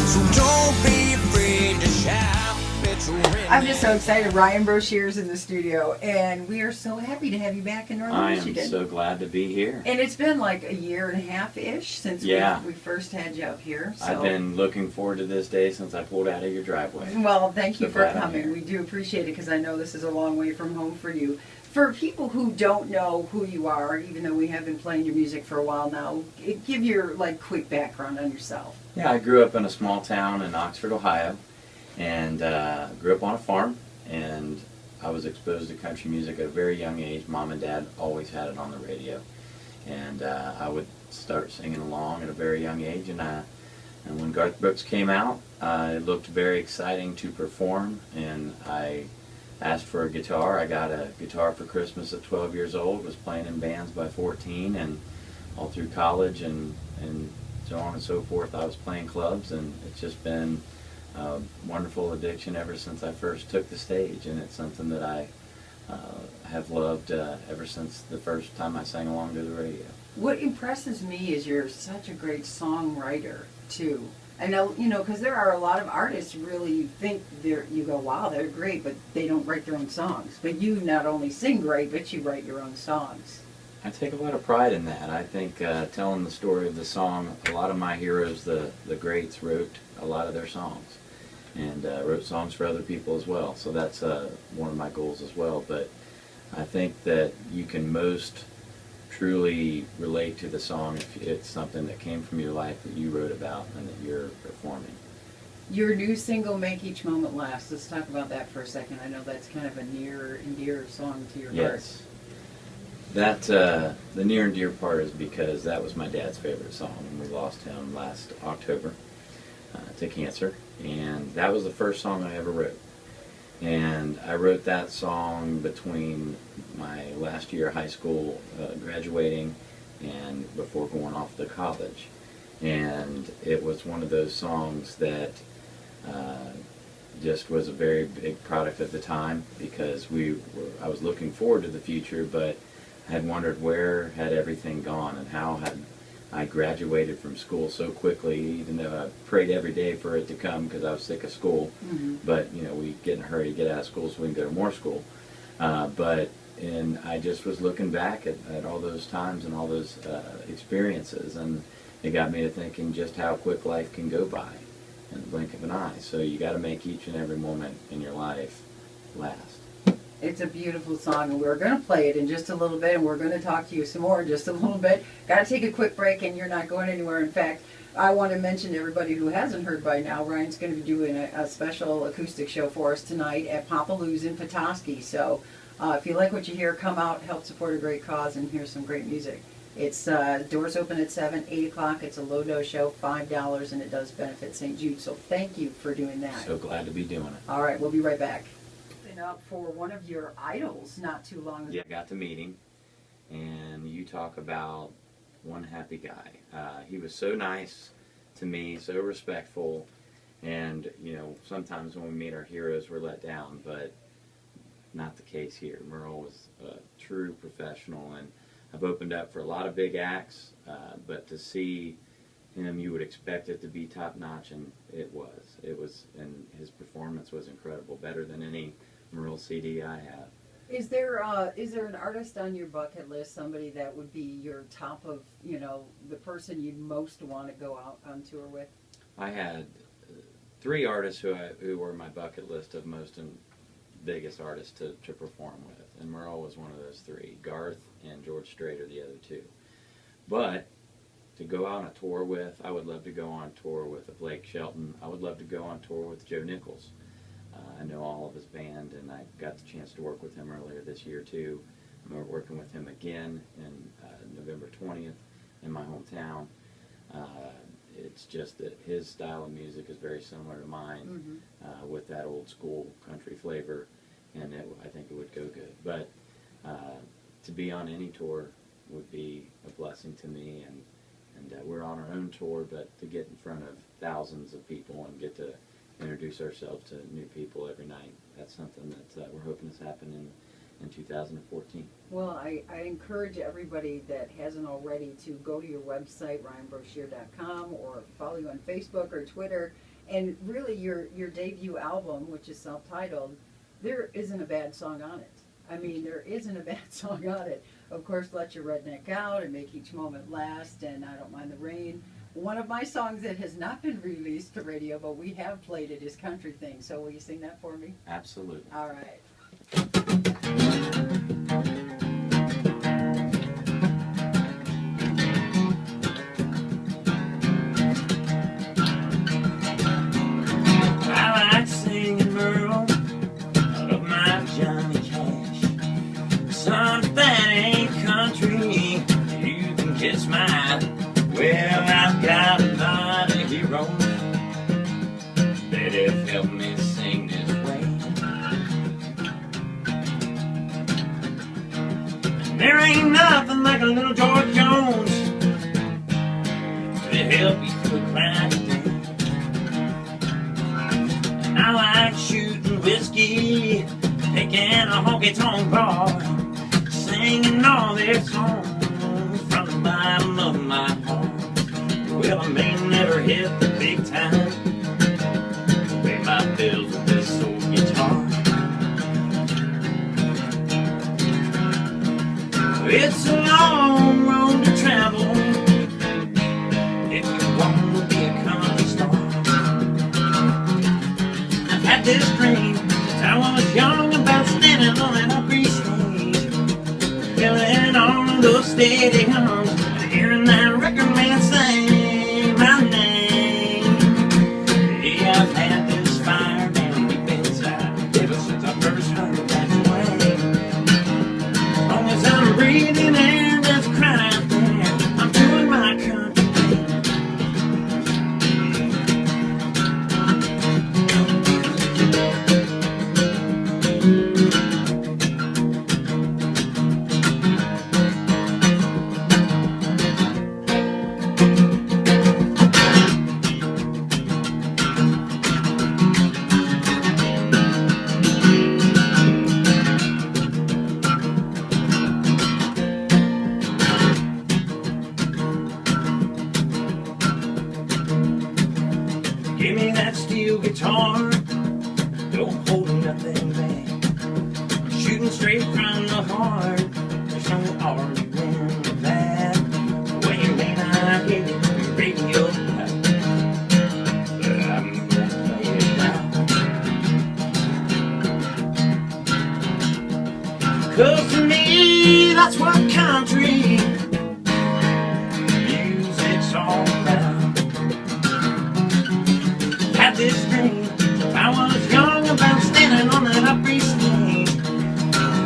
So don't be afraid to shout. It's I'm just so excited. Ryan Broshear's in the studio, and we are so happy to have you back in Northern I Michigan. am so glad to be here. And it's been like a year and a half-ish since we first had you up here. So. I've been looking forward to this day since I pulled out of your driveway. Well, thank you So for glad I'm coming. here. We do appreciate it because I know this is a long way from home for you. For people who don't know who you are, even though we have been playing your music for a while now, give your quick background on yourself. Yeah, I grew up in a small town in Oxford, Ohio, and grew up on a farm, and I was exposed to country music at a very young age. Mom and Dad always had it on the radio, and I would start singing along at a very young age, and when Garth Brooks came out, it looked very exciting to perform, and I asked for a guitar. I got a guitar for Christmas at 12 years old, was playing in bands by 14, and all through college and so on and so forth, I was playing clubs, and it's just been a wonderful addiction ever since I first took the stage, and it's something that I have loved ever since the first time I sang along to the radio. What impresses me is you're such a great songwriter, too. I know, because there are a lot of artists really you think you go, wow, they're great, but they don't write their own songs. But you not only sing great, but you write your own songs. I take a lot of pride in that. I think telling the story of the song, a lot of my heroes, the greats, wrote a lot of their songs, and wrote songs for other people as well. So that's one of my goals as well. But I think that you can most truly relate to the song if it's something that came from your life that you wrote about and that you're performing. Your new single, Make Each Moment Last, let's talk about that for a second. I know that's kind of a near and dear song to your heart. Yes. That, the near and dear part is because that was my dad's favorite song, and we lost him last October to cancer, and that was the first song I ever wrote. And I wrote that song between my last year of high school, graduating, and before going off to college. And it was one of those songs that just was a very big product of the time, because I was looking forward to the future, but I had wondered where had everything gone and how had I graduated from school so quickly, even though I prayed every day for it to come because I was sick of school. Mm-hmm. But, we get in a hurry to get out of school so we can go to more school. And I just was looking back at all those times and all those experiences, and it got me to thinking just how quick life can go by in the blink of an eye. So you got to make each and every moment in your life last. it's a beautiful song, and we're going to play it in just a little bit, and we're going to talk to you some more in just a little bit. Got to take a quick break, and you're not going anywhere. In fact, I want to mention to everybody who hasn't heard by now, Ryan's going to be doing a special acoustic show for us tonight at Papa Lou's in Petoskey. So if you like what you hear, come out, help support a great cause, and hear some great music. It's doors open at 7, 8 o'clock. It's a low-dose show, $5, and it does benefit St. Jude. So thank you for doing that. So glad to be doing it. All right, we'll be right back. Been up for one of your idols not too long ago. Yeah, I got to meet him, and you talk about one happy guy. He was so nice to me, so respectful, and sometimes when we meet our heroes, we're let down, but not the case here. Merle was a true professional, and I've opened up for a lot of big acts, but to see him, you would expect it to be top-notch, and it was, and his performance was incredible, better than any Merle CD I have. Is there an artist on your bucket list, somebody that would be your top of, the person you'd most want to go out on tour with? I had 3 artists who were my bucket list of most and biggest artists to perform with, and Merle was one of those 3. Garth and George Strait are the other 2. But to go out on a tour with, I would love to go on tour with a Blake Shelton. I would love to go on tour with Joe Nichols. I know all of his band, and I got the chance to work with him earlier this year too. I'm working with him again in November 20th in my hometown. It's just that his style of music is very similar to mine, with that old school country flavor, and I think it would go good. But to be on any tour would be a blessing to me, and we're on our own tour, but to get in front of thousands of people and get to introduce ourselves to new people every night, that's something that we're hoping to happen in 2014. Well, I encourage everybody that hasn't already to go to your website, ryanbroshear.com, or follow you on Facebook or Twitter, And really, your debut album, which is self-titled, there isn't a bad song on it. I mean, there isn't a bad song on it. Of course, Let Your Redneck Out and Make Each Moment Last and I Don't Mind the Rain. One of my songs that has not been released to radio, but we have played it, is Country Thing. So will you sing that for me? Absolutely. All right. I like singing Merle out of my Johnny Cash. Son, that ain't country, you can kiss my. Well, I've got a lot of heroes that have helped me sing this way. And there ain't nothing like a little George Jones to help you through a cloudy day. And I like shooting whiskey, picking a honky-tonk bar, singing all their songs from the bottom of my heart. Well, I may never hit the big time, pay my bills with this old guitar. It's a long road to travel if you want to be a country star. I've had this dream since I was young about standing on that upper stage, filling on those stadiums and hearing that record man sing my name. Yeah, I've had this fire down deep inside ever since I first heard that way. As long as I'm breathing air that's crying out there, I'm doing my country thing. Give me that steel guitar, don't hold nothing back. Shooting straight from the heart, there's no arguing with that. Well, you may not hear it on the radio, but I'm gonna play it now. 'Cause to me, that's what country music's all about. Had this dream since I was young about standing on that upper stage,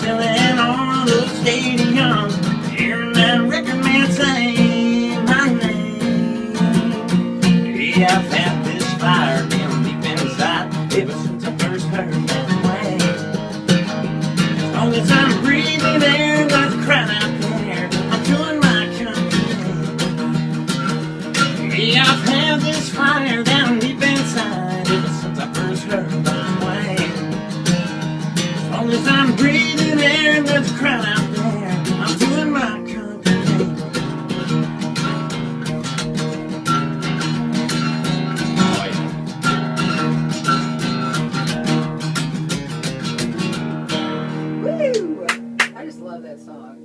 filling all those stadiums, hearing that record man sing my name. Yeah, I've had this fire down deep inside ever since I first heard that way. As long as I'm breathing air that's crying out there, I'm doing my country thing. Yeah, I've had this fire down deep inside ever since I first heard that way. As long as I'm breathing air that's crying out there, I'm doing my country thing. Oh, yeah. Woo! I just love that song.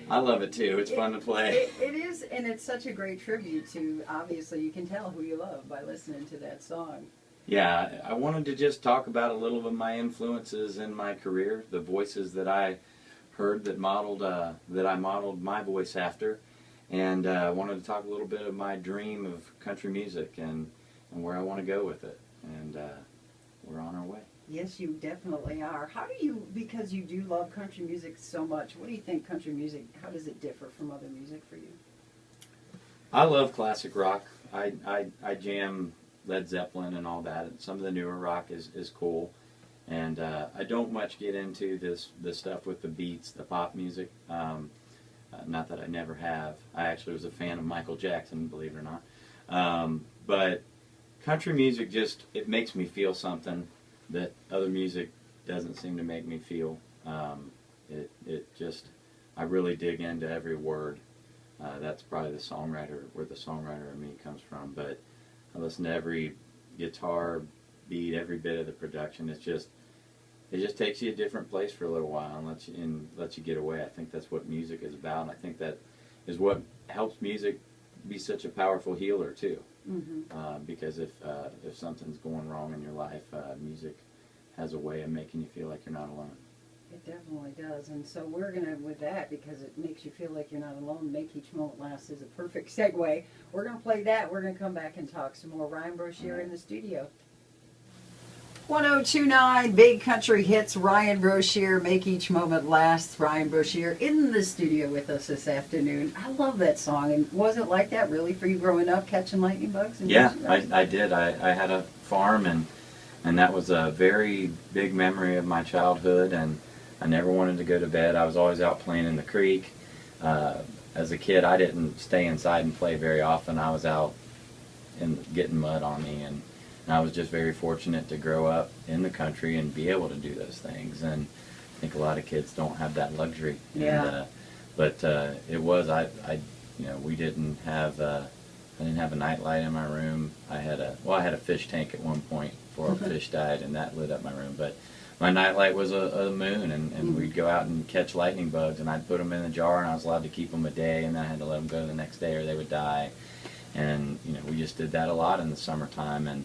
I love it too. It's fun to play. It is, and it's such a great tribute to, obviously, you can tell who you love by listening to that song. Yeah, I wanted to just talk about a little of my influences in my career, the voices that I heard that I modeled my voice after, and I wanted to talk a little bit of my dream of country music and where I want to go with it, and we're on our way. Yes, you definitely are. How do you, because you do love country music so much, what do you think country music, how does it differ from other music for you? I love classic rock. I jam Led Zeppelin and all that. And some of the newer rock is cool. And I don't much get into this stuff with the beats, the pop music. Not that I never have. I actually was a fan of Michael Jackson, believe it or not. But country music just, it makes me feel something that other music doesn't seem to make me feel. It just, I really dig into every word. That's probably where the songwriter in me comes from. But I listen to every guitar beat, every bit of the production. It just takes you a different place for a little while and lets you get away. I think that's what music is about. And I think that is what helps music be such a powerful healer too. Because if something's going wrong in your life, music has a way of making you feel like you're not alone. It definitely does. And so we're going to, with that, because it makes you feel like you're not alone, Make Each Moment Last is a perfect segue. We're going to play that. We're going to come back and talk some more. Ryan Broshear in the studio. 1029 Big Country Hits, Ryan Broshear, Make Each Moment Last. Ryan Broshear in the studio with us this afternoon. I love that song. And was it like that really for you growing up, catching lightning bugs? And yeah, I did. I had a farm, and that was a very big memory of my childhood, and I never wanted to go to bed. I was always out playing in the creek. As a kid, I didn't stay inside and play very often. I was out getting mud on me, and I was just very fortunate to grow up in the country and be able to do those things. And I think a lot of kids don't have that luxury. Yeah. But it was we didn't have I didn't have a nightlight in my room. I had a fish tank at one point before a fish died, and that lit up my room. But my nightlight was a moon, and we'd go out and catch lightning bugs, and I'd put them in a jar, and I was allowed to keep them a day, and then I had to let them go the next day or they would die. And we just did that a lot in the summertime, and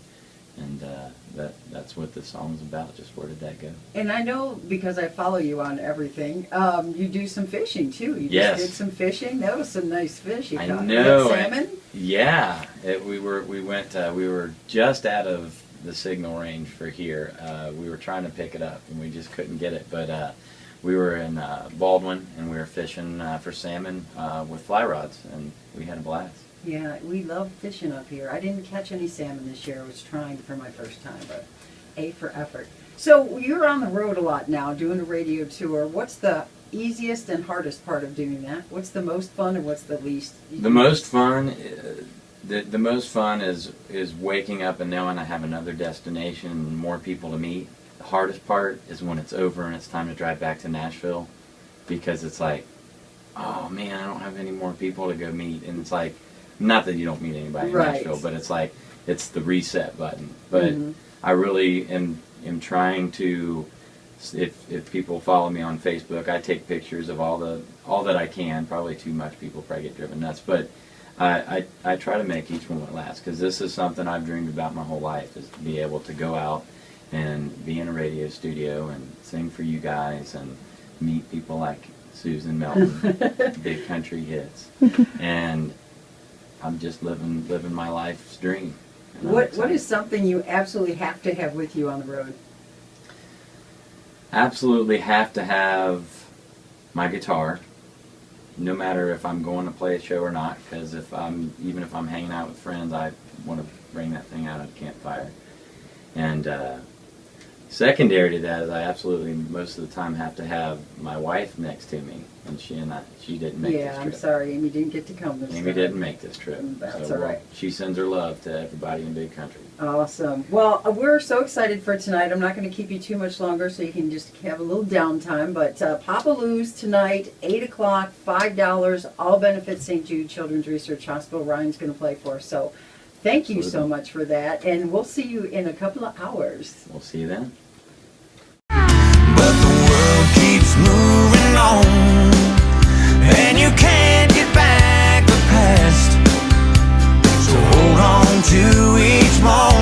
that's what this song's about. Just where did that go? And I know, because I follow you on everything, you do some fishing too. You Yes. just did some fishing. That was some nice fish you I caught. know. Salmon? Yeah, we were just out of the signal range for here. We were trying to pick it up, and we just couldn't get it. But we were in Baldwin, and we were fishing for salmon with fly rods, and we had a blast. Yeah, we love fishing up here. I didn't catch any salmon this year. I was trying for my first time, but A for effort. So you're on the road a lot now, doing a radio tour. What's the easiest and hardest part of doing that? What's the most fun, and what's the least? The most fun, the most fun is waking up and knowing I have another destination and more people to meet. The hardest part is when it's over and it's time to drive back to Nashville, because it's like, oh man, I don't have any more people to go meet, and it's like, not that you don't meet anybody in Right. Nashville, but it's like, it's the reset button. But I really am trying to, if people follow me on Facebook, I take pictures of all that I can. Probably too much, people probably get driven nuts, but I try to make each moment last, because this is something I've dreamed about my whole life, is to be able to go out and be in a radio studio and sing for you guys and meet people like Susan Melton, Big Country Hits, and I'm just living my life's dream. What is something you absolutely have to have with you on the road? Absolutely have to have my guitar, no matter if I'm going to play a show or not, because even if I'm hanging out with friends, I want to bring that thing out of the campfire. And secondary to that is I absolutely most of the time have to have my wife next to me, and she didn't make this Yeah, trip. I'm sorry, Amy didn't get to come this time. Amy didn't make this trip. That's so all right. She sends her love to everybody in Big Country. Awesome. Well, we're so excited for tonight. I'm not going to keep you too much longer, so you can just have a little downtime. But Papa Lou's tonight, 8 o'clock, $5, all benefits St. Jude Children's Research Hospital. Ryan's going to play for us. So thank you so much for that. And we'll see you in a couple of hours. We'll see you then. But the world keeps moving on, and you can't get back the past. So hold on to each moment.